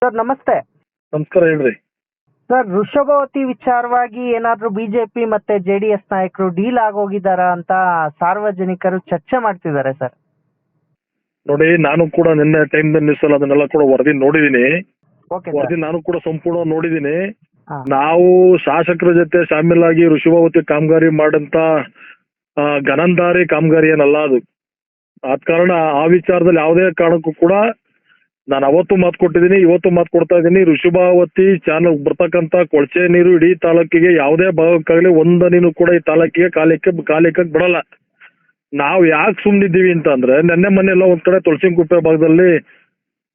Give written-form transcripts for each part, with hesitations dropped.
Sir ನಮಸ್ತೆ. ನಮಸ್ಕಾರ, ಹೇಳ್ರಿ. ಸರ್, ವೃಷಭಾವತಿ ವಿಚಾರವಾಗಿ ಏನಾದ್ರೂ ಬಿಜೆಪಿ ಮತ್ತೆ ಜೆಡಿಎಸ್ ನಾಯಕರು ಡೀಲ್ ಆಗೋಗಿದಾರ ಅಂತ ಸಾರ್ವಜನಿಕರು ಚರ್ಚೆ ಮಾಡ್ತಿದ್ದಾರೆ ಸರ್. ನೋಡಿ, ನಾನು ಕೂಡ ನಿನ್ನೆ ಟೈಮ್ ನ್ಯೂಸ್ ಅಲ್ಲಿ ಅದನ್ನೆಲ್ಲ ಕೂಡ ವರದಿ ನೋಡಿದೀನಿ. ಓಕೆ ವರದಿ ಸರ್. ನಾನು ಕೂಡ ಸಂಪೂರ್ಣ ನೋಡಿದೀನಿ. ಹಾ. ನಾವು ಶಾಸಕರ ಜೊತೆ ಶಾಮೀಲಾಗಿ ವೃಷಭಾವತಿ ಕಾಮಗಾರಿ ಮಾಡಂತ ಗನಂದಾರಿ ಕಾಮಗಾರಿ ಏನಲ್ಲ ಅದು. ಆದ ಕಾರಣ ಆ ವಿಚಾರದಲ್ಲಿ ಯಾವುದೇ ಕಾರಣಕ್ಕೂ ಕೂಡ ನಾನು ಅವತ್ತು ಮಾತು ಕೊಟ್ಟಿದ್ದೀನಿ, ಇವತ್ತು ಮಾತು ಕೊಡ್ತಾ ಇದ್ದೀನಿ. ವೃಷಭಾವತಿ ಚಾನಲ್ ಬರ್ತಕ್ಕಂತ ಕೊಳಚೆ ನೀರು ಇಡೀ ತಾಲೂಕಿಗೆ ಯಾವುದೇ ಭಾಗಕ್ಕಾಗಲಿ ಒಂದನಿನೂ ಕೂಡ ಈ ತಾಲೂಕಿಗೆ ಕಾಲಿಕ್ಕೆ ಬಿಡಲ್ಲ. ನಾವು ಯಾಕೆ ಸುಮ್ಮನಿದ್ದೀವಿ ಅಂತ ಅಂದ್ರೆ, ನೆನ್ನೆ ಮೊನ್ನೆ ಎಲ್ಲ ಒಂದ್ ಕಡೆ ತುಳಸಿಂಗುಪ್ಪೆ ಭಾಗದಲ್ಲಿ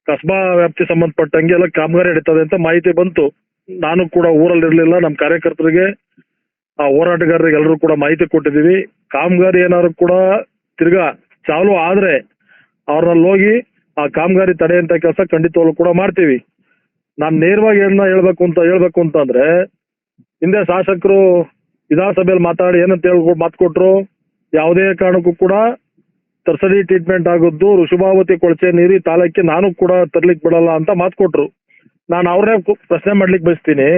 ಕಸ್ಬಾ ವ್ಯಾಪ್ತಿ ಸಂಬಂಧಪಟ್ಟಂಗೆ ಎಲ್ಲ ಕಾಮಗಾರಿ ನಡೀತದೆ ಅಂತ ಮಾಹಿತಿ ಬಂತು. ನಾನು ಕೂಡ ಊರಲ್ಲಿ ಇರ್ಲಿಲ್ಲ. ನಮ್ಮ ಕಾರ್ಯಕರ್ತರಿಗೆ, ಆ ಹೋರಾಟಗಾರರಿಗೆ ಎಲ್ಲರೂ ಕೂಡ ಮಾಹಿತಿ ಕೊಟ್ಟಿದ್ದೀವಿ. ಕಾಮಗಾರಿ ಏನಾದ್ರು ಕೂಡ ತಿರ್ಗಾ ಚಾಲು ಆದ್ರೆ ಅವ್ರನ್ನ ಹೋಗಿ ಆ ಕಾಮಗಾರಿ ತಡೆಯಂತ ಕೆಲಸ ಖಂಡಿತವಾಗ್ಲೂ ಕೂಡ ಮಾಡ್ತೀವಿ. ನಾನು ನೇರವಾಗಿ ಹೇಳ್ಬೇಕು ಅಂತ ಅಂದ್ರೆ, ಹಿಂದೆ ಶಾಸಕರು ವಿಧಾನಸಭೆಯಲ್ಲಿ ಮಾತಾಡಿ ಏನಂತ ಮಾತು ಕೊಟ್ರು, ಯಾವುದೇ ಕಾರಣಕ್ಕೂ ಕೂಡ ತರ್ಸಡಿ ಟ್ರೀಟ್ಮೆಂಟ್ ಆಗೋದು ವೃಷಭಾವತಿ ಕೊಳಚೆ ನೀರು ತಾಲೂಕಿಗೆ ನಾನು ಕೂಡ ತರ್ಲಿಕ್ಕೆ ಬಿಡಲ್ಲ ಅಂತ ಮಾತು ಕೊಟ್ರು. ನಾನು ಅವ್ರನ್ನೇ ಪ್ರಶ್ನೆ ಮಾಡ್ಲಿಕ್ಕೆ ಬಯಸ್ತೀನಿ.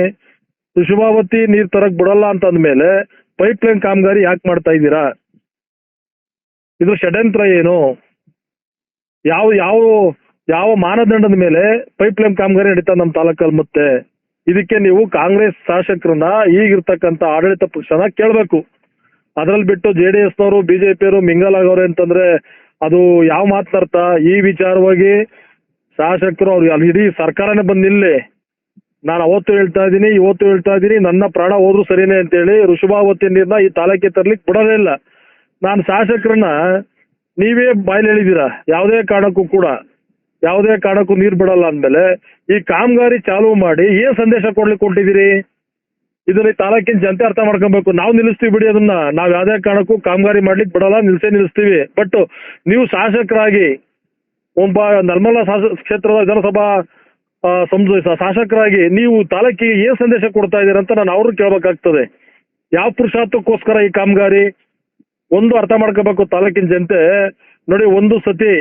ವೃಷಭಾವತಿ ನೀರ್ ತರಕ್ ಬಿಡಲ್ಲ ಅಂತ ಅಂದ್ಮೇಲೆ ಪೈಪ್ ಲೈನ್ ಕಾಮಗಾರಿ ಯಾಕೆ ಮಾಡ್ತಾ ಇದ್ದೀರಾ? ಇದು ಷಡ್ಯಂತ್ರ ಏನು? ಯಾವ ಯಾವ ಯಾವ ಮಾನದಂಡದ ಮೇಲೆ ಪೈಪ್ ಲೈನ್ ಕಾಮಗಾರಿ ನಡೀತಾ ನಮ್ಮ ತಾಲೂಕಲ್ಲಿ? ಮತ್ತೆ ಇದಕ್ಕೆ ನೀವು ಕಾಂಗ್ರೆಸ್ ಶಾಸಕರನ್ನ, ಈಗಿರ್ತಕ್ಕಂಥ ಆಡಳಿತ ಪಕ್ಷನ ಕೇಳಬೇಕು. ಅದ್ರಲ್ಲಿ ಬಿಟ್ಟು JDS ನವರು ಬಿಜೆಪಿಯವರು ಮಿಂಗಲ್ ಆಗವ್ರೆ ಅಂತಂದ್ರೆ ಅದು ಯಾವ ಮಾತನಾಡ್ತಾ? ಈ ವಿಚಾರವಾಗಿ ಶಾಸಕರು ಅವ್ರು ಇಡೀ ಸರ್ಕಾರನೇ ಬಂದ್ ನಿಲ್ಲಿ. ನಾನು ಅವತ್ತು ಹೇಳ್ತಾ ಇದ್ದೀನಿ, ಇವತ್ತು ಹೇಳ್ತಾ ಇದ್ದೀನಿ, ನನ್ನ ಪ್ರಾಣ ಹೋದ್ರು ಸರಿನೇ ಅಂತೇಳಿ ವೃಷಭಾವತಿ ನೀರ್ನ ಈ ತಾಲೂಕಿಗೆ ತರ್ಲಿಕ್ಕೆ ಬಿಡೋದೇ ಇಲ್ಲ. ನಾನು ಶಾಸಕರನ್ನ ನೀವೇ ಬಾಯ್ಲಿ ಹೇಳಿದೀರಾ, ಯಾವುದೇ ಕಾರಣಕ್ಕೂ ನೀರ್ ಬಿಡಲ್ಲ ಅಂದ್ಮೇಲೆ ಈ ಕಾಮಗಾರಿ ಚಾಲೂ ಮಾಡಿ ಏನ್ ಸಂದೇಶ ಕೊಡ್ಲಿಕ್ಕೆ ಹೊಂಟಿದ್ದೀರಿ? ಇದನ್ನ ಈ ತಾಲೂಕಿನ ಜನತೆ ಅರ್ಥ ಮಾಡ್ಕೊಬೇಕು. ನಾವು ನಿಲ್ಲಿಸ್ತೀವಿ ಬಿಡಿ ಅದನ್ನ, ನಾವ್ ಯಾವುದೇ ಕಾರಣಕ್ಕೂ ಕಾಮಗಾರಿ ಮಾಡ್ಲಿಕ್ಕೆ ಬಿಡಲ್ಲ, ನಿಲ್ಲಿಸ್ತೀವಿ. ಬಟ್ ನೀವು ಶಾಸಕರಾಗಿ, ಒಬ್ಬ ನರ್ಮಲಾ ಕ್ಷೇತ್ರದ ವಿಧಾನಸಭಾ ಶಾಸಕರಾಗಿ ನೀವು ತಾಲೂಕಿಗೆ ಏನ್ ಸಂದೇಶ ಕೊಡ್ತಾ ಇದ್ದೀರಾ ಅಂತ ನಾನು ಅವ್ರನ್ನ ಕೇಳ್ಬೇಕಾಗ್ತದೆ. ಯಾವ ಪುರುಷಾರ್ಥಕ್ಕೋಸ್ಕರ ಈ ಕಾಮಗಾರಿ? ಒಂದು ಅರ್ಥ ಮಾಡ್ಕೋಬೇಕು ತಾಲೂಕಿನ ಜನತೆ. ನೋಡಿ, ಒಂದು ಸತಿ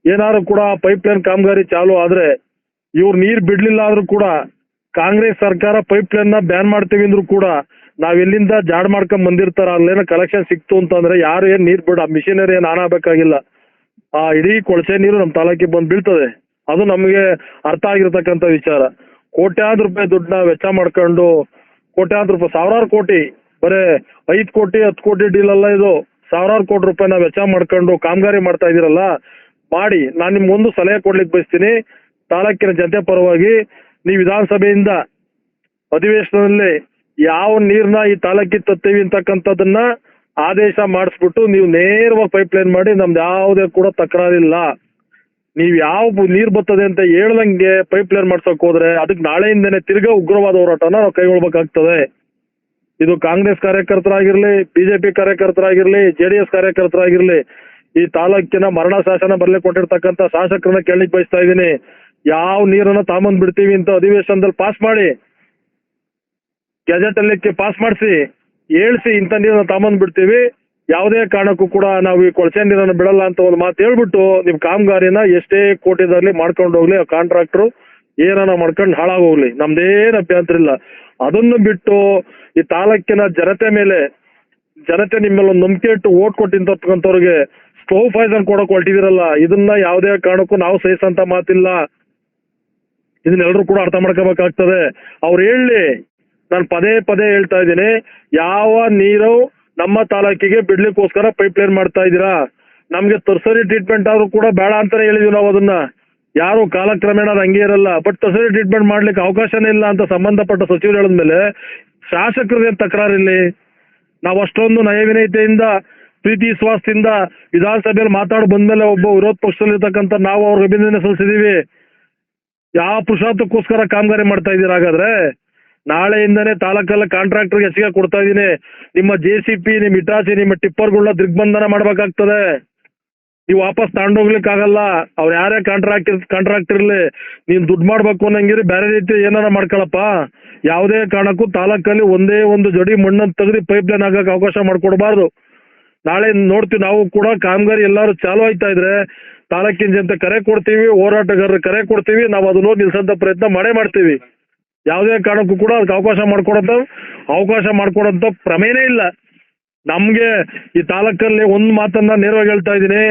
ಏನಾದ್ರು ಕೂಡ ಪೈಪ್ ಲೈನ್ ಕಾಮಗಾರಿ ಚಾಲು ಆದ್ರೆ, ಇವ್ರು ನೀರ್ ಬಿಡ್ಲಿಲ್ಲ ಆದ್ರೂ ಕೂಡ ಕಾಂಗ್ರೆಸ್ ಸರ್ಕಾರ ಪೈಪ್ ಲೈನ್ ನ ಬ್ಯಾನ್ ಮಾಡ್ತೀವಿ ಅಂದ್ರು ಕೂಡ ನಾವ್ ಎಲ್ಲಿಂದ ಜಾಡ್ ಮಾಡ್ಕೊಂಡ್ ಬಂದಿರ್ತಾರ ಅಲ್ಲೇನೋ ಕಲೆಕ್ಷನ್ ಸಿಕ್ತು ಅಂತಂದ್ರೆ ಯಾರು ಏನ್ ನೀರ್ ಬಿಡ ಮಿಷಿನರಿ ಏನ್ ಆನಾಗಬೇಕಾಗಿಲ್ಲ. ಆ ಇಡೀ ಕೊಳಚೆ ನೀರು ನಮ್ಮ ತಾಲೂಕಿಗೆ ಬಂದ್ ಬೀಳ್ತದೆ. ಅದು ನಮಗೆ ಅರ್ಥ ಆಗಿರ್ತಕ್ಕಂಥ ವಿಚಾರ. ಕೋಟ್ಯಾಂತರ ರೂಪಾಯಿ ದುಡ್ಡನ್ನ ವೆಚ್ಚ ಮಾಡ್ಕೊಂಡು, ಕೋಟ್ಯಾಂತರ ರೂಪಾಯಿ, ಸಾವಿರಾರು ಕೋಟಿ, ಬರೇ 5 ಕೋಟಿ 10 ಕೋಟಿ ಡೀಲ್ ಅಲ್ಲ ಇದು, ಸಾವಿರಾರು ಕೋಟಿ ರೂಪಾಯಿನ ವೆಚ್ಚ ಮಾಡ್ಕೊಂಡು ಕಾಮಗಾರಿ ಮಾಡ್ತಾ ಇದೀರಲ್ಲ, ಮಾಡಿ. ನಾನು ನಿಮ್ಗೊಂದು ಸಲಹೆ ಕೊಡ್ಲಿಕ್ಕೆ ಬಯಸ್ತೀನಿ ತಾಲೂಕಿನ ಜನತೆ ಪರವಾಗಿ. ನೀವು ವಿಧಾನಸಭೆಯಿಂದ ಅಧಿವೇಶನದಲ್ಲಿ ಯಾವ ನೀರ್ನ ಈ ತಾಲೂಕಿಗೆ ತತ್ತೀವಿ ಅಂತಕ್ಕಂಥದ್ದನ್ನ ಆದೇಶ ಮಾಡಿಸ್ಬಿಟ್ಟು ನೀವು ನೇರವಾಗಿ ಪೈಪ್ ಲೈನ್ ಮಾಡಿ, ನಮ್ದು ಯಾವುದೇ ಕೂಡ ತಕರಾರಿಲ್ಲ. ನೀವ್ ಯಾವ ನೀರ್ ಬರ್ತದೆ ಅಂತ ಹೇಳ್ದಂಗೆ ಪೈಪ್ ಲೈನ್ ಮಾಡ್ಸಕ್ ಹೋದ್ರೆ ಅದಕ್ಕೆ ನಾಳೆಯಿಂದನೇ ತಿರ್ಗಾ ಉಗ್ರವಾದ ಹೋರಾಟನ ನಾವು ಕೈಗೊಳ್ಬೇಕಾಗ್ತದೆ. ಇದು ಕಾಂಗ್ರೆಸ್ ಕಾರ್ಯಕರ್ತರಾಗಿರ್ಲಿ, ಬಿಜೆಪಿ ಕಾರ್ಯಕರ್ತರಾಗಿರ್ಲಿ, JDS ಕಾರ್ಯಕರ್ತರಾಗಿರ್ಲಿ, ಈ ತಾಲೂಕಿನ ಮರಣ ಶಾಸನ ಬರ್ಲಿಕ್ಕೆ ಕೊಟ್ಟಿರ್ತಕ್ಕಂಥ ಶಾಸಕರನ್ನ ಕೇಳಲಿಕ್ಕೆ ಬಯಸ್ತಾ ಇದ್ದೀನಿ. ಯಾವ ನೀರನ್ನ ತಾಂಬಂದ್ ಬಿಡ್ತೀವಿ ಅಂತ ಅಧಿವೇಶನದಲ್ಲಿ ಪಾಸ್ ಮಾಡಿ, ಗೆಜೆಟ್ ಅಲ್ಲಿ ಪಾಸ್ ಮಾಡಿಸಿ, ಹೇಳ್ಸಿ ಇಂಥ ನೀರನ್ನ ತಾಂಬಂದ್ ಬಿಡ್ತೀವಿ, ಯಾವುದೇ ಕಾರಣಕ್ಕೂ ಕೂಡ ನಾವು ಈ ಕೊಳಚೆ ನೀರನ್ನು ಬಿಡಲ್ಲ ಅಂತ ಒಂದು ಮಾತು ಹೇಳ್ಬಿಟ್ಟು ನಿಮ್ ಕಾಮಗಾರಿನ ಎಷ್ಟೇ ಕೋಟಿದಾಗ್ಲಿ ಮಾಡ್ಕೊಂಡು ಹೋಗ್ಲಿ, ಆ ಕಾಂಟ್ರಾಕ್ಟ್ರು ಏನಾನ ಮಾಡ್ಕೊಂಡು ಹಾಳಾಗೋಗ್ಲಿ, ನಮ್ದೇನ್ ಅಭ್ಯಂತರ ಇಲ್ಲ. ಅದನ್ನು ಬಿಟ್ಟು ಈ ತಾಲೂಕಿನ ಜನತೆ ನಿಮ್ಮೇಲೆ ಒಂದು ನಂಬಿಕೆ ಇಟ್ಟು ಓಟ್ ಕೊಟ್ಟಿರ್ತಕ್ಕಂಥವ್ರಿಗೆ ಸ್ಲೋ ಪಾಯ್ಸನ್ ಕೊಡಕ್ ಹೊರಟಿದಿರಲ್ಲ, ಇದನ್ನ ಯಾವುದೇ ಕಾರಣಕ್ಕೂ ನಾವು ಸಹಿಸಂತ ಮಾತಿಲ್ಲ. ಇದನ್ನೆಲ್ಲರೂ ಕೂಡ ಅರ್ಥ ಮಾಡ್ಕೋಬೇಕಾಗ್ತದೆ. ಅವ್ರು ಹೇಳಿ, ನಾನು ಪದೇ ಹೇಳ್ತಾ ಇದ್ದೀನಿ, ಯಾವ ನೀರು ನಮ್ಮ ತಾಲೂಕಿಗೆ ಬಿಡ್ಲಿಕ್ಕೋಸ್ಕರ ಪೈಪ್ ಲೈನ್ ಮಾಡ್ತಾ ಇದ್ದೀರಾ? ನಮ್ಗೆ ತರ್ಸರಿ ಟ್ರೀಟ್ಮೆಂಟ್ ಆದ್ರೂ ಕೂಡ ಬೇಡ ಅಂತಾನೆ ಹೇಳಿದೀವಿ ನಾವು. ಅದನ್ನ ಯಾರು ಕಾಲಕ್ರಮೇಣ ಅದು ಹಂಗೆ ಇರಲ್ಲ. ಬಟ್ ತರ್ಸರಿ ಟ್ರೀಟ್ಮೆಂಟ್ ಮಾಡ್ಲಿಕ್ಕೆ ಅವಕಾಶನೇ ಇಲ್ಲ ಅಂತ ಸಂಬಂಧಪಟ್ಟ ಸಚಿವರು ಹೇಳಿದ್ಮೇಲೆ ಶಾಸಕರದೇನು ತಕರಾರಿಲ್ಲಿ? ನಾವು ಅಷ್ಟೊಂದು ನಯವಿನಯತೆಯಿಂದ, ಪ್ರೀತಿ ವಿಶ್ವಾಸದಿಂದ ವಿಧಾನಸಭೆಯಲ್ಲಿ ಮಾತಾಡಿ ಬಂದ್ಮೇಲೆ ಒಬ್ಬ ವಿರೋಧ ಪಕ್ಷದಲ್ಲಿರ್ತಕ್ಕಂಥ ನಾವು ಅವ್ರಿಗೆ ಅಭಿನಂದನೆ ಸಲ್ಲಿಸಿದೀವಿ. ಯಾವ ಪುರುಷಾರ್ಥಕ್ಕೋಸ್ಕರ ಕಾಮಗಾರಿ ಮಾಡ್ತಾ ಇದ್ದೀರಾ? ಹಾಗಾದ್ರೆ ನಾಳೆಯಿಂದನೇ ತಾಲೂಕಲ್ಲ ಕಾಂಟ್ರಾಕ್ಟರ್ಗೆ ಹೆಚ್ಚಿಗೆ ಕೊಡ್ತಾ ಇದೀನಿ. ನಿಮ್ಮ JCP, ನಿಮ್ಮ ಇಟಾಚಿ, ನಿಮ್ಮ ಟಿಪ್ಪರ್ಗಳನ್ನ ದಿಗ್ಬಂಧನ ಮಾಡ್ಬೇಕಾಗ್ತದೆ. ನೀವು ವಾಪಸ್ ತಗೊಂಡೋಗ್ಲಿಕ್ಕಾಗಲ್ಲ. ಅವ್ರು ಯಾರೇ ಕಾಂಟ್ರಾಕ್ಟ್ ಇರ್ಲಿ, ನೀನ್ ದುಡ್ಡು ಮಾಡ್ಬೇಕು ಅನ್ನಂಗಿರಿ ಬೇರೆ ರೀತಿ ಏನಾರ ಮಾಡ್ಕೊಳಪ್ಪ. ಯಾವುದೇ ಕಾರಣಕ್ಕೂ ತಾಲೂಕಲ್ಲಿ ಒಂದೇ ಒಂದು ಜಡಿ ಮಣ್ಣನ್ನು ತೆಗೆದು ಪೈಪ್ ಲೈನ್ ಆಗಕ್ಕೆ ಅವಕಾಶ ಮಾಡ್ಕೊಡ್ಬಾರ್ದು. ನಾಳೆ ನೋಡ್ತೀವಿ ನಾವು ಕೂಡ ಕಾಮಗಾರಿ ಎಲ್ಲಾರು ಚಾಲು ಆಯ್ತಾ ಇದ್ರೆ ತಾಲೂಕಿನ ಜನತೆ ಕರೆ ಕೊಡ್ತೀವಿ, ಹೋರಾಟಗಾರರು ಕರೆ ಕೊಡ್ತೀವಿ, ನಾವು ಅದನ್ನ ಹೋಗಿ ನಿಲ್ಸಂತ ಪ್ರಯತ್ನ ಮಾಡೇ ಮಾಡ್ತೀವಿ. ಯಾವುದೇ ಕಾರಣಕ್ಕೂ ಕೂಡ ಅದಕ್ಕೆ ಅವಕಾಶ ಮಾಡ್ಕೊಡೋಂಥ ಪ್ರಮೇಯನೇ ಇಲ್ಲ. ನಮ್ಗೆ ಈ ತಾಲೂಕಲ್ಲಿ ಒಂದು ಮಾತನ್ನ ನೇರವಾಗಿ ಹೇಳ್ತಾ ಇದ್ದೀನಿ,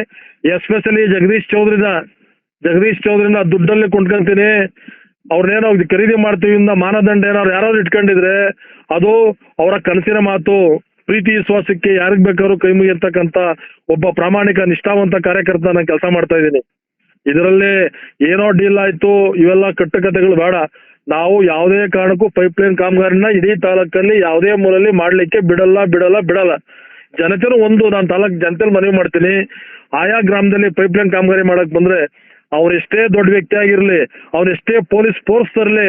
ಎಸ್ಪೆಷಲಿ ಜಗದೀಶ್ ಚೌಧರಿನ ದುಡ್ಡಲ್ಲಿ ಕೊಂಡ್ಕೊಂತೀನಿ. ಅವ್ರನ್ನೇನೋ ಖರೀದಿ ಮಾಡ್ತೀವಿ ಇಂದ ಮಾನದಂಡ ಏನಾದ್ರು ಯಾರಾದ್ರು ಇಟ್ಕೊಂಡಿದ್ರೆ ಅದು ಅವರ ಕನಸಿನ ಮಾತು. ಪ್ರೀತಿ ವಿಶ್ವಾಸಕ್ಕೆ ಯಾರಿಗ್ ಬೇಕಾದ್ರೂ ಕೈ ಮುಗಿರ್ತಕ್ಕಂಥ ಒಬ್ಬ ಪ್ರಾಮಾಣಿಕ ನಿಷ್ಠಾವಂತ ಕಾರ್ಯಕರ್ತ ನಾನು ಕೆಲಸ ಮಾಡ್ತಾ ಇದ್ದೀನಿ. ಇದರಲ್ಲಿ ಏನೋ ಡೀಲ್ ಆಯ್ತು ಇವೆಲ್ಲ ಕಟ್ಟುಕತೆಗಳು ಬೇಡ. ನಾವು ಯಾವುದೇ ಕಾರಣಕ್ಕೂ ಪೈಪ್ಲೈನ್ ಕಾಮಗಾರಿನ ಇಡೀ ತಾಲೂಕಲ್ಲಿ ಯಾವುದೇ ಮೂಲೆಯಲ್ಲಿ ಮಾಡ್ಲಿಕ್ಕೆ ಬಿಡಲ್ಲ. ಜನತೆನೂ ನಾನು ತಾಲೂಕ್ ಜನತೆಲಿ ಮನವಿ ಮಾಡ್ತೀನಿ, ಆಯಾ ಗ್ರಾಮದಲ್ಲಿ ಪೈಪ್ಲೈನ್ ಕಾಮಗಾರಿ ಮಾಡಕ್ ಬಂದ್ರೆ ಅವ್ರೆಷ್ಟೇ ದೊಡ್ಡ ವ್ಯಕ್ತಿ ಆಗಿರ್ಲಿ, ಅವ್ರೆಷ್ಟೇ ಪೊಲೀಸ್ ಫೋರ್ಸ್ ತರಲಿ,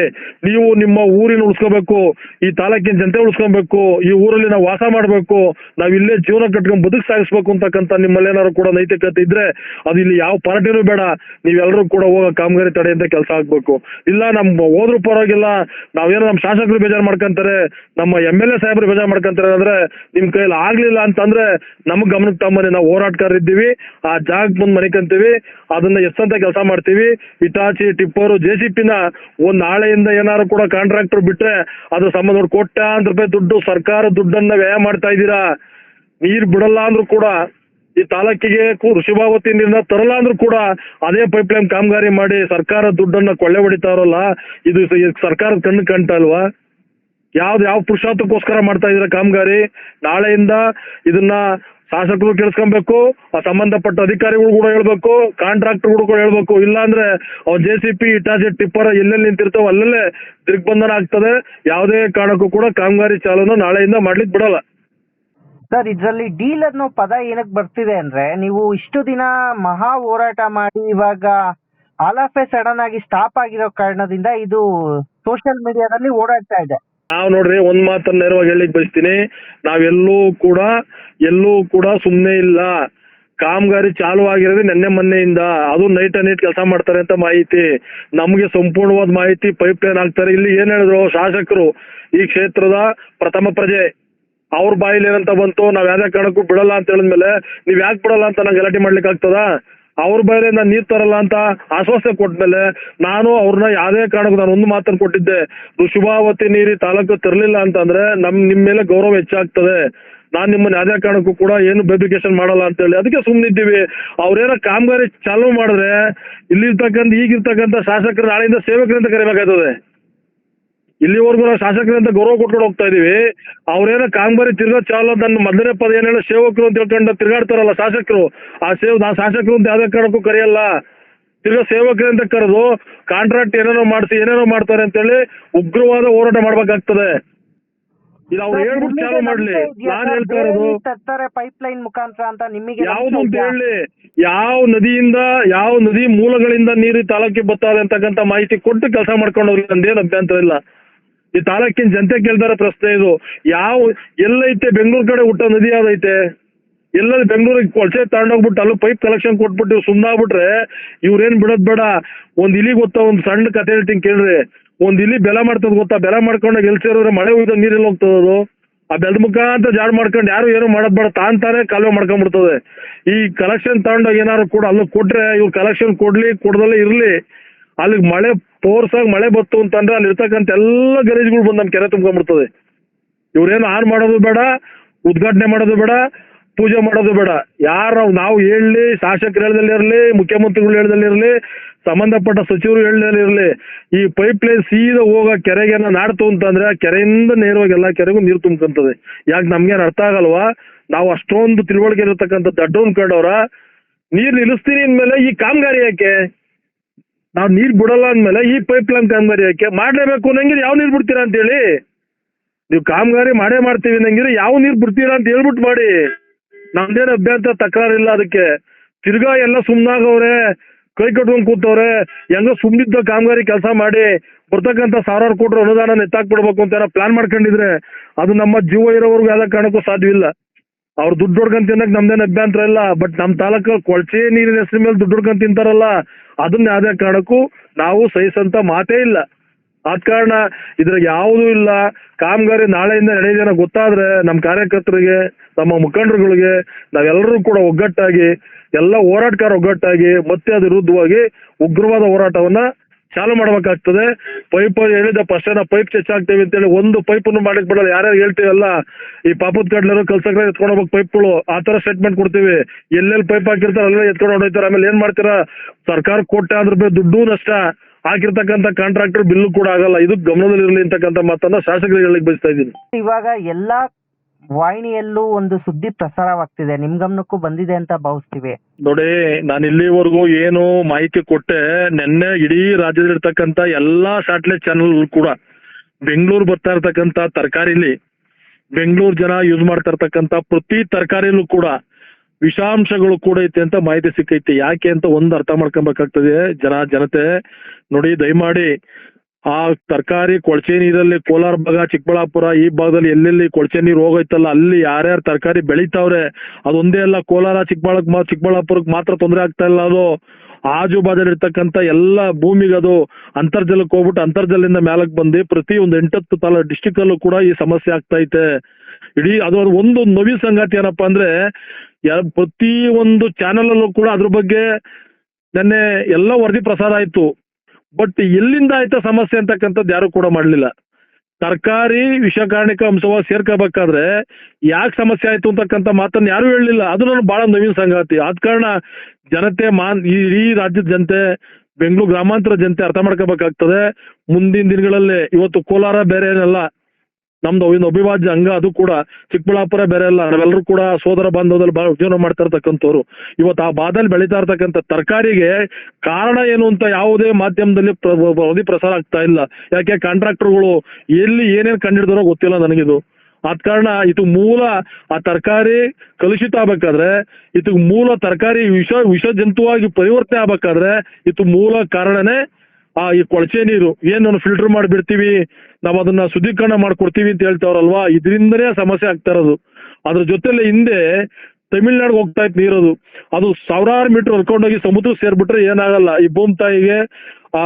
ನೀವು ನಿಮ್ಮ ಊರಿನ ಉಳಿಸ್ಕೋಬೇಕು, ಈ ತಾಲೂಕಿನ ಜನತೆ ಉಳಿಸ್ಕೊಬೇಕು, ಈ ಊರಲ್ಲಿ ನಾವು ವಾಸ ಮಾಡ್ಬೇಕು, ನಾವ್ ಇಲ್ಲೇ ಜೀವನ ಕಟ್ಕೊಂಡ್ ಬದುಕು ಸಾಗಿಸ್ಬೇಕು ಅಂತಕ್ಕಂಥ ನಿಮ್ಮಲ್ಲಿ ಏನಾದ್ರು ಕೂಡ ನೈತಿಕತೆ ಇದ್ರೆ ಅದು ಇಲ್ಲಿ ಯಾವ ಪಾರ್ಟಿನೂ ಬೇಡ, ನೀವೆಲ್ಲರೂ ಕೂಡ ಹೋಗೋ ಕಾಮಗಾರಿ ತಡೆಯಿಂದ ಕೆಲಸ ಆಗ್ಬೇಕು. ಇಲ್ಲ ಹೋದ್ರೂ ಪರವಾಗಿಲ್ಲ, ನಾವೇನೋ ನಮ್ಮ ಶಾಸಕರು ಬೇಜಾರು ಮಾಡ್ಕೊಂತಾರೆ, ನಮ್ಮ MLA ಸಾಹೇಬರು ಬೇಜಾರು ಮಾಡ್ಕೊಂತಾರೆ ಅಂದ್ರೆ ನಿಮ್ ಕೈಯಲ್ಲಿ ಆಗ್ಲಿಲ್ಲ ಅಂತಂದ್ರೆ ನಮಗ್ ಗಮನಕ್ಕೆ ತಮ್ಮನೆ, ನಾವು ಹೋರಾಟಗಾರ ಇದ್ದೀವಿ, ಆ ಜಾಗಕ್ಕೆ ಬಂದು ಮನಿಕಂತೀವಿ, ಅದನ್ನ ಎಷ್ಟಂತ ಕೆಲಸ ಮಾಡ್ತೀವಿ. ಇಟಾಚಿ ಟಿಪ್ಪರು JCPನ ಒಂದ್ ನಾಳೆಯಿಂದ ಏನಾದ್ರು ಕೂಡ ಕಾಂಟ್ರಾಕ್ಟರ್ ಬಿಟ್ರೆ ಅದ್ರ ಸಂಬಂಧ ಕೋಟ್ಯಾಂತರ ರೂಪಾಯಿ ದುಡ್ಡು ಸರ್ಕಾರ ದುಡ್ಡನ್ನ ವ್ಯಯ ಮಾಡ್ತಾ ಇದ್ದೀರಾ. ನೀರ್ ಬಿಡಲ್ಲ ಅಂದ್ರೂ ಕೂಡ ಈ ತಾಲೂಕಿಗೆ ಋಷಭಾವತಿ ನೀರನ್ನ ತರಲ್ಲ ಅಂದ್ರೂ ಕೂಡ ಅದೇ ಪೈಪ್ಲೈನ್ ಕಾಮಗಾರಿ ಮಾಡಿ ಸರ್ಕಾರ ದುಡ್ಡನ್ನ ಕೊಳ್ಳೆ ಹೊಡಿತಾರಲ್ಲ, ಇದು ಸರ್ಕಾರದ ಕಣ್ಣು ಕಾಣ್ತಾ ಇಲ್ವಾ? ಯಾವ ಪುರುಷಾರ್ಥಕ್ಕೋಸ್ಕರ ಮಾಡ್ತಾ ಇದ್ದೀರಾ ಕಾಮಗಾರಿ? ನಾಳೆಯಿಂದ ಇದನ್ನ ಶಾಸಕರು ಕೇಳಿಸ್ಕೊಬೇಕು, ಸಂಬಂಧಪಟ್ಟ ಅಧಿಕಾರಿಗಳು ಕೂಡ ಹೇಳ್ಬೇಕು, ಕಾಂಟ್ರಾಕ್ಟರ್ಗಳು ಕೂಡ ಹೇಳ್ಬೇಕು. ಇಲ್ಲ ಅಂದ್ರೆ ಅವ್ನ JCP ಇಟಾಚಿ ಟಿಪ್ಪರ್ ಎಲ್ಲೆಲ್ಲಿ ನಿಂತಿರ್ತಾವ ಅಲ್ಲೇ ದಿಗ್ಬಂಧನ ಆಗ್ತದೆ. ಯಾವುದೇ ಕಾರಣಕ್ಕೂ ಕೂಡ ಕಾಮಗಾರಿ ಚಾಲೂನು ನಾಳೆಯಿಂದ ಮಾಡ್ಲಿಕ್ಕೆ ಬಿಡಲ್ಲ. ಸರ್, ಇದ್ರಲ್ಲಿ ಡೀಲ್ ಅನ್ನೋ ಪದ ಏನಕ್ಕೆ ಬರ್ತಿದೆ ಅಂದ್ರೆ, ನೀವು ಇಷ್ಟು ದಿನ ಮಹಾ ಹೋರಾಟ ಮಾಡಿ ಇವಾಗ ಆಲ್ ಆಫ್ ಎ ಸಡನ್ ಆಗಿ ಸ್ಟಾಪ್ ಆಗಿರೋ ಕಾರಣದಿಂದ ಇದು ಸೋಷಿಯಲ್ ಮೀಡಿಯಾದಲ್ಲಿ ಓಡಾಡ್ತಾ ಇದೆ. ನಾವ್ ನೋಡ್ರಿ ಒಂದ್ ಮಾತನ್ನ ನೇರವಾಗಿ ಹೇಳಿಕ್ ಬಯಸ್ತೀನಿ, ನಾವೆಲ್ಲೂ ಕೂಡ ಸುಮ್ನೆ ಇಲ್ಲ. ಕಾಮಗಾರಿ ಚಾಲು ಆಗಿರೋದು ನೆನ್ನೆ ಮೊನ್ನೆಯಿಂದ, ಅದು ನೈಟ್ ಕೆಲಸ ಮಾಡ್ತಾರೆ ಅಂತ ಮಾಹಿತಿ ನಮ್ಗೆ ಸಂಪೂರ್ಣವಾದ ಮಾಹಿತಿ. ಪೈಪ್ಲೈನ್ ಹಾಕ್ತಾರೆ. ಇಲ್ಲಿ ಏನ್ ಹೇಳಿದ್ರು ಶಾಸಕರು, ಈ ಕ್ಷೇತ್ರದ ಪ್ರಥಮ ಪ್ರಜೆ, ಅವ್ರ ಬಾಯಿಲಿ ಏನಂತ ಬಂತು, ನಾವ್ ಯಾವ್ದೇ ಕಾರಣಕ್ಕೂ ಬಿಡಲ್ಲ ಅಂತ ಹೇಳಿದ್ಮೇಲೆ ನೀವ್ ಯಾಕೆ ಬಿಡಲ್ಲ ಅಂತ ನಂಗೆ ಗಲಾಟೆ ಮಾಡ್ಲಿಕ್ಕೆ ಆಗ್ತದ? ಅವ್ರ ಬಾಯಿಲೆ ನಾನು ನೀರ್ ತರಲ್ಲ ಅಂತ ಆಶ್ವಾಸನೆ ಕೊಟ್ಮೇಲೆ ನಾನು ಅವ್ರನ್ನ ಯಾವ್ದೇ ಕಾರಣಕ್ಕೂ ನಾನು ಒಂದು ಮಾತನ್ನು ಕೊಟ್ಟಿದ್ದೆ, ಋಷಭಾವತಿ ನೀರಿ ತಾಲೂಕು ತರಲಿಲ್ಲ ಅಂತಂದ್ರೆ ನಿಮ್ ಮೇಲೆ ಗೌರವ ಹೆಚ್ಚಾಗ್ತದೆ, ನಾನ್ ನಿಮ್ಮನ್ನ ಯಾವ್ದೇ ಕಾರಣಕ್ಕೂ ಕೂಡ ಏನು ಬೆಬ್ರಿಕೇಶನ್ ಮಾಡಲ್ಲ ಅಂತ ಹೇಳಿ ಅದಕ್ಕೆ ಸುಮ್ನಿದ್ದೀವಿ. ಅವ್ರೇನೋ ಕಾಮಗಾರಿ ಚಾಲೂ ಮಾಡಿದ್ರೆ ಈಗಿರ್ತಕ್ಕಂಥ ಶಾಸಕರು ನಾಳೆಯಿಂದ ಸೇವಕರಿಂದ ಕರಿಬೇಕಾಗ್ತದೆ. ಇಲ್ಲಿವರೆಗೂ ನಾವು ಶಾಸಕರಿಂದ ಗೌರವ ಕೊಟ್ಕೊಂಡು ಹೋಗ್ತಾ ಇದೀವಿ. ಅವ್ರೇನೋ ಕಾಮಗಾರಿ ತಿರ್ಗಾ ಚಾಲು ನನ್ನ ಮೊದಲನೇ ಪದ ಏನ್ ಹೇಳೋ ಸೇವಕರು ಅಂತ ಹೇಳ್ಕೊಂಡು ತಿರ್ಗಾಡ್ತಾರಲ್ಲ ಶಾಸಕರು, ನಾವು ಶಾಸಕರು ಅಂತ ಯಾವ್ದೇ ಕಾರಣಕ್ಕೂ ಕರೆಯಲ್ಲ. ತಿರ್ಗಾ ಸೇವಕರಿಂದ ಕರೆದು ಕಾಂಟ್ರಾಕ್ಟ್ ಏನೇನೋ ಮಾಡ್ತಾರೆ ಅಂತ ಹೇಳಿ ಉಗ್ರವಾದ ಹೋರಾಟ ಮಾಡ್ಬೇಕಾಗ್ತದೆ. ಇದು ಅವ್ರು ಹೇಳ್ಬಿಟ್ಟು ಚಾಲು ಮಾಡ್ಲಿ. ನಾನ್ ಹೇಳ್ತಾ ಇರೋದು ಪೈಪ್ಲೈನ್ ಮುಖಾಂತರ ಅಂತ ನಿಮಗೆ ಯಾವ್ದು ಅಂತ ಹೇಳಿ, ಯಾವ ನದಿ ಮೂಲಗಳಿಂದ ನೀರು ತಾಲೂಕಿಗೆ ಬರ್ತದೆ ಅಂತಕ್ಕಂಥ ಮಾಹಿತಿ ಕೊಟ್ಟು ಕೆಲಸ ಮಾಡ್ಕೊಂಡು ಹೋಗ್ಲಿ, ನಂದೇನು ಅಭ್ಯಂತರ ಇಲ್ಲ. ಈ ತಾಲೂಕಿನ ಜನತೆ ಕೇಳ್ದಾರ ಪ್ರಶ್ನೆ ಇದು. ಎಲ್ಲೈತೆ ಬೆಂಗಳೂರು ಕಡೆ ಹುಟ್ಟ ನದಿ ಯಾವ್ದೈತೆ? ಎಲ್ಲಲ್ಲಿ ಬೆಂಗಳೂರಿಗೆ ಕೊಳಚೆ ತಗೊಂಡೋಗ್ಬಿಟ್ಟು ಅಲ್ಲೂ ಪೈಪ್ ಕಲೆಕ್ಷನ್ ಕೊಟ್ಬಿಟ್ಟು ಸುಮ್ಮನಾಗ್ಬಿಟ್ರೆ ಇವ್ರೇನ್ ಬಿಡೋದ್ ಬೇಡ. ಒಂದ್ ಇಲಿ ಗೊತ್ತಾ, ಒಂದ್ ಸಣ್ಣ ಕತೆ ಹೇಳ್ತೀನಿ ಕೇಳ್ರಿ. ಒಂದ್ ಇಲಿ ಬೆಲ ಮಾಡ್ತದ ಗೊತ್ತಾ? ಬೆಲ ಮಾಡ್ಕೊಂಡಾಗ ಎಲ್ ಸೇರಿದ್ರೆ ಮಳೆ ಹೋಯ್ತು ನೀರೆಲ್ಲ ಹೋಗ್ತದದು. ಆ ಬೆಲ್ದ ಮುಖಾಂತರ ಜಾಡ್ ಮಾಡ್ಕೊಂಡು ಯಾರು ಏನು ಮಾಡೋದ್ ಬೇಡ, ತಾನೇ ಕಾಲುವೆ ಮಾಡ್ಕೊಂಡ್ಬಿಡ್ತದೆ. ಈ ಕಲೆಕ್ಷನ್ ತಗೊಂಡೋಗಿ ಏನಾದ್ರು ಕೂಡ ಅಲ್ಲಿ ಕೊಟ್ರೆ ಇವ್ರು ಕಲೆಕ್ಷನ್ ಕೊಡದಲ್ಲೇ ಇರ್ಲಿ, ಅಲ್ಲಿಗೆ ಮಳೆ ಫೋರ್ಸಾಗಿ ಮಳೆ ಬತ್ತು ಅಂತಂದ್ರೆ ಅಲ್ಲಿ ಇರ್ತಕ್ಕಂಥ ಎಲ್ಲ ಗಲೀಜುಗಳು ಬಂದು ನಮ್ ಕೆರೆ ತುಂಬ್ಕೊಂಡ್ಬಿಡ್ತದೆ. ಇವ್ರೇನು ಆನ್ ಮಾಡೋದು ಬೇಡ, ಉದ್ಘಾಟನೆ ಮಾಡೋದು ಬೇಡ, ಪೂಜೆ ಮಾಡೋದು ಬೇಡ. ನಾವು ಹೇಳಿ, ಶಾಸಕರು ಹೇಳ್ದಲ್ಲಿ ಇರಲಿ, ಮುಖ್ಯಮಂತ್ರಿಗಳು ಹೇಳ್ದಲ್ಲಿ ಇರಲಿ, ಸಂಬಂಧಪಟ್ಟ ಸಚಿವರು ಹೇಳ್ದಲ್ಲಿ ಈ ಪೈಪ್ ಲೈನ್ ಸೀದಾ ಹೋಗೋ ಕೆರೆಗೆ ನಾಡ್ತು ಅಂತಂದ್ರೆ ಆ ಕೆರೆಯಿಂದ ನೇರವಾಗಿ ಎಲ್ಲಾ ಕೆರೆಗೂ ನೀರು ತುಂಬ್ಕೊಂತದೆ. ಯಾಕೆ ನಮ್ಗೇನು ಅರ್ಥ ಆಗಲ್ವಾ? ನಾವು ಅಷ್ಟೊಂದು ತಿಳುವಳಿಕೆ ಇರತಕ್ಕಂಥ ದಡ್ಡವನ್ ಕಂಡವ್ರ ನೀರ್ ನಿಲ್ಲಿಸ್ತೀನಿ ಅಂದ್ಮೇಲೆ ಈ ಕಾಮಗಾರಿ ಯಾಕೆ? ನಾವ್ ನೀರ್ ಬಿಡಲ್ಲ ಅಂದ್ಮೇಲೆ ಈ ಪೈಪ್ ಲೈನ್ ಕಾಮಗಾರಿ ಯಾಕೆ ಮಾಡ್ಲೇಬೇಕು? ನಂಗಿದ್ರೆ ಯಾವ ನೀರ್ ಬಿಡ್ತೀರಾ ಅಂತ ಹೇಳಿ. ನೀವು ಕಾಮಗಾರಿ ಮಾಡೇ ಮಾಡ್ತೀವಿ ನಂಗಿದ್ರೆ ಯಾವ ನೀರ್ ಬಿಡ್ತೀರಾ ಅಂತ ಹೇಳ್ಬಿಟ್ಟು ಮಾಡಿ. ನಮ್ದೇನು ಅಭ್ಯಂತರ ತಕರಾರಿಲ್ಲ ಅದಕ್ಕೆ. ತಿರ್ಗಾ ಎಲ್ಲ ಸುಮ್ನಾಗವ್ರೆ, ಕೈ ಕಟ್ಕೊಂಡ್ ಕೂತವ್ರೆ. ಹೆಂಗೋ ಸುಮ್ನಿದ್ದ ಕಾಮಗಾರಿ ಕೆಲಸ ಮಾಡಿ ಬರ್ತಕ್ಕಂಥ ಸಾವಿರಾರು ಕೋಟಿ ಅನುದಾನ ಎತ್ತಾಕ್ಬಿಡ್ಬೇಕು ಅಂತ ಏನೋ ಪ್ಲಾನ್ ಮಾಡ್ಕೊಂಡಿದ್ರೆ ಅದು ನಮ್ಮ ಜೀವ ಇರೋವರೆಗೂ ಯಾವ್ದೇ ಕಾರಣಕ್ಕೂ ಸಾಧ್ಯವಿಲ್ಲ. ಅವ್ರು ದುಡ್ಡು ಹೊಡ್ಕೊಂಡ್ ತಿನ್ನಕ್ ನಮ್ದೇನು ಅಭ್ಯಂತರ ಇಲ್ಲ. ಬಟ್ ನಮ್ ತಾಲೂಕಲ್ಲಿ ಕೊಳಚೆ ನೀರಿನ ಹೆಸರು ಮೇಲೆ ದುಡ್ಡು ಹೊಡ್ಕೊಂಡ್ ತಿಂತಾರಲ್ಲ, ಅದನ್ನ ಯಾವ್ದೇ ಕಾರಣಕ್ಕೂ ನಾವು ಸಹಿಸಂತ ಮಾತೇ ಇಲ್ಲ. ಆದ ಕಾರಣ ಇದ್ರಾಗ ಯಾವುದೂ ಇಲ್ಲ. ಕಾಮಗಾರಿ ನಾಳೆಯಿಂದ ನಡೆಯೋದೇನೋ ಗೊತ್ತಾದ್ರೆ ನಮ್ಮ ಕಾರ್ಯಕರ್ತರಿಗೆ, ನಮ್ಮ ಮುಖಂಡರುಗಳಿಗೆ ನಾವೆಲ್ಲರೂ ಕೂಡ ಒಗ್ಗಟ್ಟಾಗಿ, ಎಲ್ಲ ಹೋರಾಟಗಾರ ಒಗ್ಗಟ್ಟಾಗಿ ಮತ್ತೆ ಅದ್ರ ವಿರುದ್ಧವಾಗಿ ಉಗ್ರವಾದ ಹೋರಾಟವನ್ನ ಚಾಲು ಮಾಡ್ಬೇಕಾಗ್ತದೆ. ಪೈಪ್ ಹೇಳಿದ ಫಸ್ಟ್ ಪೈಪ್ ಚೆಚ್ ಆಗ್ತೇವೆ ಅಂತೇಳಿ ಒಂದು ಪೈಪನ್ನು ಮಾಡಕ್ ಬಿಡಲ್ಲ. ಯಾರ್ಯಾರು ಹೇಳ್ತೀವಲ್ಲ ಈ ಪಾಪದ ಕಡ್ಲರು ಕಲ್ಸಕ್ರೆ ಎತ್ಕೊಂಡು ಹೋಗ್ಬೇಕು ಪೈಪ್ಗಳು, ಆ ತರ ಸ್ಟೇಟ್ಮೆಂಟ್ ಕೊಡ್ತೀವಿ. ಎಲ್ಲೆಲ್ಲಿ ಪೈಪ್ ಹಾಕಿರ್ತಾರೆ ಅಲ್ಲೇ ಎತ್ಕೊಂಡು ಹೊಡೋಯ್ತಾರೆ. ಆಮೇಲೆ ಏನ್ ಮಾಡ್ತೀರಾ, ಸರ್ಕಾರ ಕೊಟ್ಟೆ ಅದ್ರ ದುಡ್ಡು ನಷ್ಟ, ಹಾಕಿರ್ತಕ್ಕಂಥ ಕಾಂಟ್ರಾಕ್ಟರ್ ಬಿಲ್ಲು ಕೂಡ ಆಗಲ್ಲ. ಇದು ಗಮನದಲ್ಲಿರಲಿ ಅಂತಕ್ಕಂಥ ಮಾತನ್ನ ಶಾಸಕರಿಗೆ ಹೇಳಕ್ ಬಯಸ್ತಾ ಇದ್ದೀನಿ. ಇವಾಗ ಎಲ್ಲಾ ವಾಹಿನಿಯಲ್ಲೂ ಒಂದು ಸುದ್ದಿ ಪ್ರಸಾರವಾಗ್ತಿದೆ, ನಿಮ್ ಗಮನಕ್ಕೂ ಬಂದಿದೆ ಅಂತ ಭಾವಿಸ್ತೀವಿ. ನೋಡಿ, ನಾನು ಇಲ್ಲಿವರೆಗೂ ಏನು ಮಾಹಿತಿ ಕೊಟ್ಟೆ, ನಿನ್ನೆ ಇಡೀ ರಾಜ್ಯದಲ್ಲಿರ್ತಕ್ಕಂಥ ಎಲ್ಲಾ ಸ್ಯಾಟಲೈಟ್ ಚಾನೆಲ್ ಕೂಡ ಬೆಂಗಳೂರು ಬರ್ತಾ ಇರ್ತಕ್ಕಂಥ ತರಕಾರಿಲಿ, ಬೆಂಗಳೂರು ಜನ ಯೂಸ್ ಮಾಡ್ತಾ ಇರ್ತಕ್ಕಂಥ ಪ್ರತಿ ತರಕಾರಿಲೂ ಕೂಡ ವಿಷಾಂಶಗಳು ಕೂಡ ಐತೆ ಅಂತ ಮಾಹಿತಿ ಸಿಕ್ಕೈತಿ. ಯಾಕೆ ಅಂತ ಒಂದು ಅರ್ಥ ಮಾಡ್ಕೊಬೇಕಾಗ್ತದೆ ಜನತೆ. ನೋಡಿ, ದಯಮಾಡಿ ಆ ತರಕಾರಿ ಕೊಳಚೆ ನೀರಲ್ಲಿ ಕೋಲಾರ ಭಾಗ, ಚಿಕ್ಕಬಳ್ಳಾಪುರ ಈ ಭಾಗದಲ್ಲಿ ಎಲ್ಲೆಲ್ಲಿ ಕೊಳಚೆ ನೀರು ಹೋಗೈತಲ್ಲ, ಅಲ್ಲಿ ಯಾರ್ಯಾರು ತರಕಾರಿ ಬೆಳೀತಾವ್ರೆ ಅದೊಂದೇ ಅಲ್ಲ, ಕೋಲಾರ ಚಿಕ್ಕಬಳ್ಳಾಪುರಕ್ಕೆ ಮಾತ್ರ ತೊಂದರೆ ಆಗ್ತಾ ಇಲ್ಲ. ಅದು ಆಜು ಬಾಜಲ್ಲಿ ಇರ್ತಕ್ಕಂಥ ಎಲ್ಲ ಭೂಮಿಗೆ ಅದು ಅಂತರ್ಜಲಕ್ಕೆ ಹೋಗ್ಬಿಟ್ಟು ಅಂತರ್ಜಲದಿಂದ ಮೇಲಕ್ಕೆ ಬಂದು ಪ್ರತಿ ಒಂದು 8-10 ಡಿಸ್ಟಿಕ್ ಅಲ್ಲೂ ಕೂಡ ಈ ಸಮಸ್ಯೆ ಆಗ್ತಾ ಐತೆ. ಇಡೀ ಅದು ಒಂದು ನವಿ ಸಂಗತಿ ಏನಪ್ಪಾ ಅಂದ್ರೆ, ಪ್ರತಿ ಒಂದು ಚಾನೆಲ್ ಅಲ್ಲೂ ಕೂಡ ಅದ್ರ ಬಗ್ಗೆ ನೆನ್ನೆ ಎಲ್ಲ ವರದಿ ಪ್ರಸಾರ ಆಯ್ತು. ಬಟ್ ಎಲ್ಲಿಂದ ಆಯ್ತಾ ಸಮಸ್ಯೆ ಅಂತಕ್ಕಂಥದ್ದು ಯಾರು ಕೂಡ ಮಾಡ್ಲಿಲ್ಲ. ತರಕಾರಿ ವಿಷಕಾರಣಿಕ ಅಂಶವಾಗಿ ಸೇರ್ಕೋಬೇಕಾದ್ರೆ ಯಾಕೆ ಸಮಸ್ಯೆ ಆಯ್ತು ಅಂತಕ್ಕಂಥ ಮಾತನ್ನ ಯಾರು ಹೇಳಲಿಲ್ಲ. ಅದು ನನಗೆ ಬಹಳ ನವೀನ ಸಂಗತಿ. ಆದ ಕಾರಣ ಜನತೆ ಇಡೀ ರಾಜ್ಯದ ಜನತೆ, ಬೆಂಗಳೂರು ಗ್ರಾಮಾಂತರ ಜನತೆ ಅರ್ಥ ಮಾಡ್ಕೋಬೇಕಾಗ್ತದೆ. ಮುಂದಿನ ದಿನಗಳಲ್ಲಿ ಇವತ್ತು ಕೋಲಾರ ಬೇರೆ ಏನಲ್ಲ, ನಮ್ದು ಒಂದು ಅವಿಭಾಜ್ಯ ಅಂಗ. ಅದು ಕೂಡ ಚಿಕ್ಕಬಳ್ಳಾಪುರ ಬೇರೆ ಅಲ್ಲ, ನಾವೆಲ್ಲರೂ ಕೂಡ ಸೋದರ ಬಾಂಧವದಲ್ಲಿ ಬಹಳ ಜೀವನ ಮಾಡ್ತಾ ಇರ್ತಕ್ಕಂಥವ್ರು. ಇವತ್ತು ಆ ಭಾಗದಲ್ಲಿ ಬೆಳೀತಾ ಇರ್ತಕ್ಕಂಥ ತರಕಾರಿಗೆ ಕಾರಣ ಏನು ಅಂತ ಯಾವುದೇ ಮಾಧ್ಯಮದಲ್ಲಿ ವರದಿ ಪ್ರಸಾರ ಆಗ್ತಾ ಇಲ್ಲ. ಯಾಕೆ, ಕಾಂಟ್ರಾಕ್ಟರ್ಗಳು ಎಲ್ಲಿ ಏನೇನು ಕಂಡಿಡ್ದಾರೋ ಗೊತ್ತಿಲ್ಲ ನನಗಿದು. ಆದ ಕಾರಣ ಇದು ಮೂಲ ಆ ತರಕಾರಿ ಕಲುಷಿತ ಆಗ್ಬೇಕಾದ್ರೆ, ಇದು ಮೂಲ ತರಕಾರಿ ವಿಷ ಜಂತುವಾಗಿ ಪರಿವರ್ತನೆ ಆಗ್ಬೇಕಾದ್ರೆ ಇದು ಮೂಲ ಕಾರಣನೇ ಈ ಕೊಳಚೆ ನೀರು. ಏನು ಫಿಲ್ಟರ್ ಮಾಡಿ ಬಿಡ್ತೀವಿ, ನಾವು ಅದನ್ನ ಶುದ್ಧೀಕರಣ ಮಾಡ್ಕೊಡ್ತೀವಿ ಅಂತ ಹೇಳ್ತಾವ್ರಲ್ವಾ, ಇದರಿಂದನೇ ಸಮಸ್ಯೆ ಆಗ್ತಾ ಇರೋದು. ಅದ್ರ ಜೊತೆಲೆ ಹಿಂದೆ ತಮಿಳ್ನಾಡಿಗೆ ಹೋಗ್ತಾ ಇತ್ತು ನೀರದು, ಅದು ಸಾವಿರಾರು ಮೀಟರ್ ಹೊರ್ಕೊಂಡೋಗಿ ಸಮುದ್ರ ಸೇರ್ಬಿಟ್ರೆ ಏನಾಗಲ್ಲ. ಈ ಭೂಮಿ ತಾಯಿಗೆ ಆ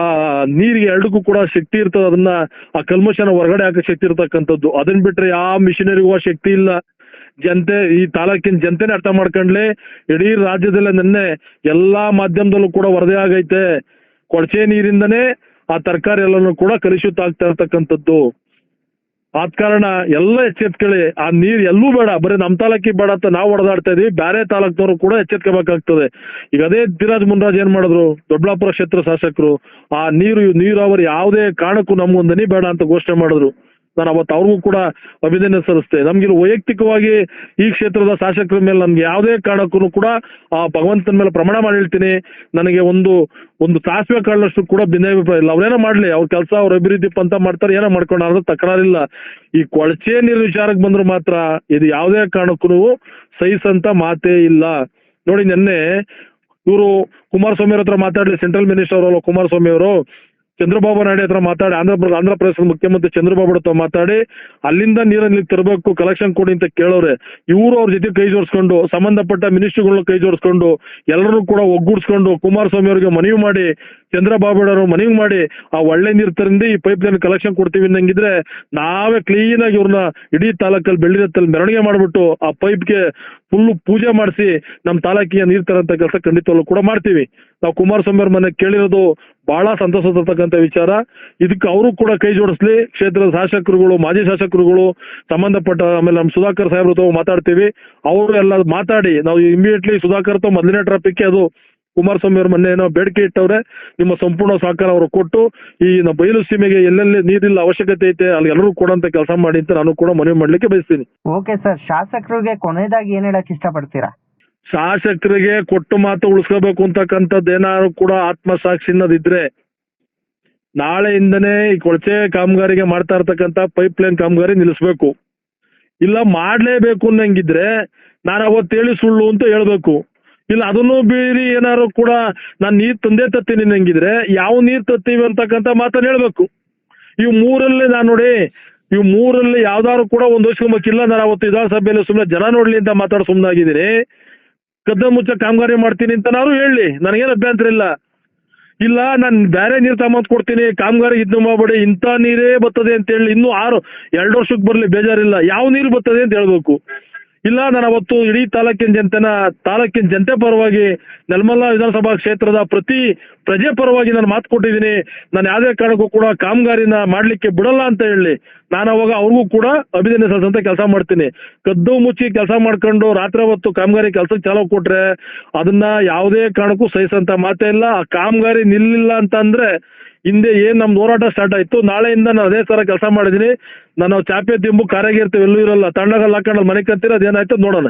ನೀರಿಗೆ ಎರಡಕ್ಕೂ ಕೂಡ ಶಕ್ತಿ ಇರ್ತದೆ. ಅದನ್ನ ಆ ಕಲ್ಮಶನ ಹೊರಗಡೆ ಹಾಕೋ ಶಕ್ತಿ ಇರ್ತಕ್ಕಂಥದ್ದು. ಅದನ್ನ ಬಿಟ್ರೆ ಯಾವ ಮಿಷನರಿಗೂ ಆ ಶಕ್ತಿ ಇಲ್ಲ. ಜನತೆ, ಈ ತಾಲೂಕಿನ ಜನತೆನೇ ಅರ್ಥ ಮಾಡ್ಕೊಂಡ್ಲಿ. ಇಡೀ ರಾಜ್ಯದಲ್ಲೇ ನಿನ್ನೆ ಎಲ್ಲಾ ಮಾಧ್ಯಮದಲ್ಲೂ ಕೂಡ ವರದಿ ಆಗೈತೆ, ಕೊಳಚೆ ನೀರಿಂದನೇ ಆ ತರಕಾರಿ ಎಲ್ಲನೂ ಕೂಡ ಕಲುಷಿತ ಆಗ್ತಾ ಇರ್ತಕ್ಕಂಥದ್ದು. ಆದ ಕಾರಣ ಎಲ್ಲ ಎಚ್ಚೆತ್ಕೊಳ್ಳಿ. ಆ ನೀರ್ ಎಲ್ಲೂ ಬೇಡ, ಬರೀ ನಮ್ಮ ತಾಲೂಕಿಗೆ ಬೇಡ ಅಂತ ನಾವು ಹೊಡೆದಾಡ್ತಾ ಇದೀವಿ, ಬೇರೆ ತಾಲೂಕ್ನವರು ಕೂಡ ಎಚ್ಚೆತ್ಕೋಬೇಕಾಗ್ತದೆ. ಈಗ ಅದೇ ಧೀರಾಜ್ ಮುನ್ರಾಜ್ ಏನ್ ಮಾಡಿದ್ರು, ದೊಡ್ಡಬಳ್ಳಾಪುರ ಕ್ಷೇತ್ರ ಶಾಸಕರು, ಆ ನೀರಾವರಿ ಯಾವುದೇ ಕಾರಣಕ್ಕೂ ನಮ್ಗೊಂದನಿ ಬೇಡ ಅಂತ ಘೋಷಣೆ ಮಾಡಿದ್ರು. ನಾನು ಅವತ್ತು ಅವ್ರಿಗೂ ಕೂಡ ಅಭಿನಂದನೆ ಸಲ್ಲಿಸ್ತೆ. ನಮ್ಗೆ ವೈಯಕ್ತಿಕವಾಗಿ ಈ ಕ್ಷೇತ್ರದ ಶಾಸಕರ ಮೇಲೆ ನಮ್ಗೆ ಯಾವುದೇ ಕಾರಣಕ್ಕೂ ಕೂಡ ಆ ಭಗವಂತನ ಮೇಲೆ ಪ್ರಮಾಣ ಮಾಡಿ ಹೇಳ್ತೀನಿ, ನನಗೆ ಒಂದು ಸಾಸಿವೆ ಕಾಳಷ್ಟು ಕೂಡ ಭಿನ್ನಾಭಿಪ್ರಾಯ ಇಲ್ಲ. ಅವ್ರೇನೋ ಮಾಡ್ಲಿ, ಅವ್ರ ಕೆಲಸ, ಅವ್ರ ಅಭಿವೃದ್ಧಿ ಪಂಥ ಮಾಡ್ತಾರೆ, ಏನೋ ಮಾಡ್ಕೊಂಡು ತಕರಾರಿಲ್ಲ. ಈ ಕೊಳಚೆ ನೀರು ವಿಚಾರಕ್ಕೆ ಬಂದ್ರು ಮಾತ್ರ ಇದು ಯಾವುದೇ ಕಾರಣಕ್ಕೂ ಸಹಿಸಂತ ಮಾತೇ ಇಲ್ಲ. ನೋಡಿ, ನಿನ್ನೆ ಇವರು ಕುಮಾರಸ್ವಾಮಿ ಅವ್ರ ಹತ್ರ ಮಾತಾಡ್ಲಿ, ಸೆಂಟ್ರಲ್ ಮಿನಿಸ್ಟರ್ ಅವರಲ್ಲ ಕುಮಾರಸ್ವಾಮಿ ಅವರು, ಚಂದ್ರಬಾಬು ನಾಯ್ಡು ಹತ್ರ ಮಾತಾಡಿ, ಆಂಧ್ರ ಪ್ರದೇಶದ ಮುಖ್ಯಮಂತ್ರಿ ಚಂದ್ರಬಾಬು ಹತ್ರ ಮಾತಾಡಿ ಅಲ್ಲಿಂದ ನೀರನ್ನು ತರಬೇಕು, ಕಲೆಕ್ಷನ್ ಕೊಡಿ ಅಂತ ಕೇಳೋರೆ. ಇವರು ಅವ್ರ ಜೊತೆ ಕೈ ಜೋಡಿಸ್ಕೊಂಡು, ಸಂಬಂಧಪಟ್ಟ ಮಿನಿಸ್ಟ್ರಿಗಳನ್ನ ಕೈ ಜೋಡಿಸ್ಕೊಂಡು, ಎಲ್ಲರೂ ಕೂಡ ಒಗ್ಗೂಡಿಸ್ಕೊಂಡು ಕುಮಾರಸ್ವಾಮಿ ಅವರಿಗೆ ಮನವಿ ಮಾಡಿ, ಚಂದ್ರಬಾಬು ಅವರು ಮನವಿ ಮಾಡಿ ಆ ಒಳ್ಳೆ ನೀರು ತರಿಂದ ಈ ಪೈಪ್ ಲೈನ್ ಕಲೆಕ್ಷನ್ ಕೊಡ್ತೀವಿ ಅನ್ನಂಗಿದ್ರೆ ನಾವೇ ಕ್ಲೀನ್ ಆಗಿ ಇವ್ರನ್ನ ಇಡೀ ತಾಲೂಕಲ್ಲಿ ಬೆಳ್ಳಿರತ್ತಲ್ಲಿ ಮೆರವಣಿಗೆ ಮಾಡ್ಬಿಟ್ಟು ಆ ಪೈಪ್ಗೆ ಫುಲ್ಲು ಪೂಜೆ ಮಾಡಿಸಿ ನಮ್ಮ ತಾಲೂಕಿಗೆ ನೀರು ತರಂತ ಕೆಲಸ ಖಂಡಿತವಲ್ಲೂ ಕೂಡ ಮಾಡ್ತೀವಿ. ನಾವು ಕುಮಾರಸ್ವಾಮಿ ಅವ್ರ ಮನೆ ಕೇಳಿರೋದು ಬಹಳ ಸಂತೋಷ ತರ್ತಕ್ಕಂಥ ವಿಚಾರ. ಇದಕ್ಕೆ ಅವರು ಕೂಡ ಕೈ ಜೋಡಿಸ್ಲಿ. ಕ್ಷೇತ್ರದ ಶಾಸಕರುಗಳು, ಮಾಜಿ ಶಾಸಕರುಗಳು, ಸಂಬಂಧಪಟ್ಟ, ಆಮೇಲೆ ನಮ್ಮ ಸುಧಾಕರ್ ಸಾಹೇಬ್ರ ಮಾತಾಡ್ತೀವಿ, ಅವರು ಎಲ್ಲ ಮಾತಾಡಿ ನಾವು ಇಮಿಡಿಯೇಟ್ಲಿ ಸುಧಾಕರ್ ಮೊದಲನೇ ಟ್ರಾಫಿಕ್ ಅದು ಕುಮಾರಸ್ವಾಮಿ ಅವ್ರ ಮೊನ್ನೆ ಏನೋ ಬೇಡಿಕೆ ಇಟ್ಟವ್ರೆ, ನಿಮ್ಮ ಸಂಪೂರ್ಣ ಸಹಕಾರ ಅವರು ಕೊಟ್ಟು ಈ ಬಯಲು ಸೀಮೆಗೆ ಎಲ್ಲೆಲ್ಲಿ ನೀರಿಲ್ಲ ಅವಶ್ಯಕತೆ ಐತೆ ಅಲ್ಲಿ ಎಲ್ಲರೂ ಕೊಡಂತ ಕೆಲಸ ಮಾಡಿ ಅಂತ ನಾನು ಕೂಡ ಮನವಿ ಮಾಡ್ಲಿಕ್ಕೆ ಬಯಸ್ತೀನಿ. ಓಕೆ ಸರ್, ಶಾಸಕರಿಗೆ ಕೊನೆಯದಾಗಿ ಏನ್ ಹೇಳಕ್ ಇಷ್ಟಪಡ್ತೀರಾ? ಶಾಸಕರಿಗೆ ಕೊಟ್ಟು ಮಾತು ಉಳಿಸ್ಕೋಬೇಕು ಅಂತಕ್ಕಂಥದ್ದು ಏನಾದ್ರು ಕೂಡ ಆತ್ಮಸಾಕ್ಷಿ ಅನ್ನೋದಿದ್ರೆ ನಾಳೆಯಿಂದನೇ ಈ ಕೊಳಚೆ ಕಾಮಗಾರಿಗೆ ಮಾಡ್ತಾ ಇರ್ತಕ್ಕಂಥ ಪೈಪ್ ಲೈನ್ ಕಾಮಗಾರಿ ನಿಲ್ಲಿಸ್ಬೇಕು. ಇಲ್ಲ ಮಾಡ್ಲೇಬೇಕು ಅನ್ನಂಗಿದ್ರೆ ನಾನು ಅವತ್ತೇಳಿ ಸುಳ್ಳು ಅಂತ ಹೇಳ್ಬೇಕು. ಇಲ್ಲ ಅದನ್ನು ಬೀರಿ ಏನಾದ್ರು ಕೂಡ ನಾನು ನೀರು ತಂದೆ ತತ್ತೀನಿ ನಂಗಿದ್ರೆ ಯಾವ ನೀರು ತತ್ತೀವಿ ಅಂತಕ್ಕಂಥ ಮಾತನ್ನ ಹೇಳ್ಬೇಕು. ಇವು ಮೂರಲ್ಲಿ ನಾನು ನೋಡಿ, ಇವು ಮೂರಲ್ಲಿ ಯಾವ್ದಾದ್ರು ಕೂಡ ಒಂದು ವರ್ಷಕ್ಕಿಲ್ಲ. ನಾನು ಅವತ್ತು ವಿಧಾನಸಭೆಯಲ್ಲಿ ಸುಮ್ಮನೆ ಜನ ನೋಡ್ಲಿ ಅಂತ ಮಾತಾಡೋ ಸುಮ್ಮನಾಗಿದ್ದೀನಿ. ಕದ್ದ ಮುಚ್ಚ ಕಾಮಗಾರಿ ಮಾಡ್ತೀನಿ ಅಂತ ನಾನು ಹೇಳಿ, ನನಗೇನು ಅಭ್ಯಂತರ ಇಲ್ಲ. ಇಲ್ಲ ನಾನು ಬೇರೆ ನೀರು ತಗೊಂಡ್ ಕೊಡ್ತೀನಿ, ಕಾಮಗಾರಿ ಇದನ್ನ ಮಾಡಬೇಡಿ, ಇಂಥ ನೀರೇ ಬರ್ತದೆ ಅಂತ ಹೇಳಿ ಇನ್ನೂ 2 ವರ್ಷಕ್ಕೆ ಬರಲಿ ಬೇಜಾರಿಲ್ಲ, ಯಾವ ನೀರು ಬರ್ತದೆ ಅಂತ ಹೇಳ್ಬೇಕು. ಇಲ್ಲ ನಾನು ಅವತ್ತು ಇಡೀ ತಾಲೂಕಿನ ಜನತೆ ಪರವಾಗಿ ನೆಲಮಂಗಲ ವಿಧಾನಸಭಾ ಕ್ಷೇತ್ರದ ಪ್ರತಿ ಪ್ರಜೆ ಪರವಾಗಿ ನಾನು ಮಾತು ಕೊಟ್ಟಿದ್ದೀನಿ, ನಾನು ಯಾವುದೇ ಕಾರಣಕ್ಕೂ ಕೂಡ ಕಾಮಗಾರಿನ ಮಾಡ್ಲಿಕ್ಕೆ ಬಿಡಲ್ಲ ಅಂತ ಹೇಳಿ ನಾನು ಅವಾಗ ಅವ್ರಿಗೂ ಕೂಡ ಅಭಿನಂದನೆ ಸಲ್ಲಿಸಂತ ಕೆಲಸ ಮಾಡ್ತೀನಿ. ಕದ್ದು ಮುಚ್ಚಿ ಕೆಲಸ ಮಾಡ್ಕೊಂಡು ರಾತ್ರಿ ಹೊತ್ತು ಕಾಮಗಾರಿ ಕೆಲಸ ಚಾಲೂ ಕೊಟ್ರೆ ಅದನ್ನ ಯಾವುದೇ ಕಾರಣಕ್ಕೂ ಸಹಿಸಂತ ಮಾತೇ ಇಲ್ಲ. ಆ ಕಾಮಗಾರಿ ನಿಲ್ಲಿಲ್ಲ ಅಂತ ಅಂದ್ರೆ ಹಿಂದೆ ಏನ್ ನಮ್ದು ಹೋರಾಟ ಸ್ಟಾರ್ಟ್ ಆಯ್ತು, ನಾಳೆಯಿಂದ ನಾನು ಅದೇ ತರ ಕೆಲಸ ಮಾಡಿದೀನಿ. ನಾನು ಚಾಪೆ ತಿಂಬು ಕಾರಾಗಿರ್ತೀವಿ, ಎಲ್ಲೂ ಇರಲ್ಲ, ತಣ್ಣಗಲ್ಲಿ ಹಾಕೊಂಡು ಮನೆ ಕತ್ತೀರ, ಅದೇನಾಯ್ತು ನೋಡೋಣ.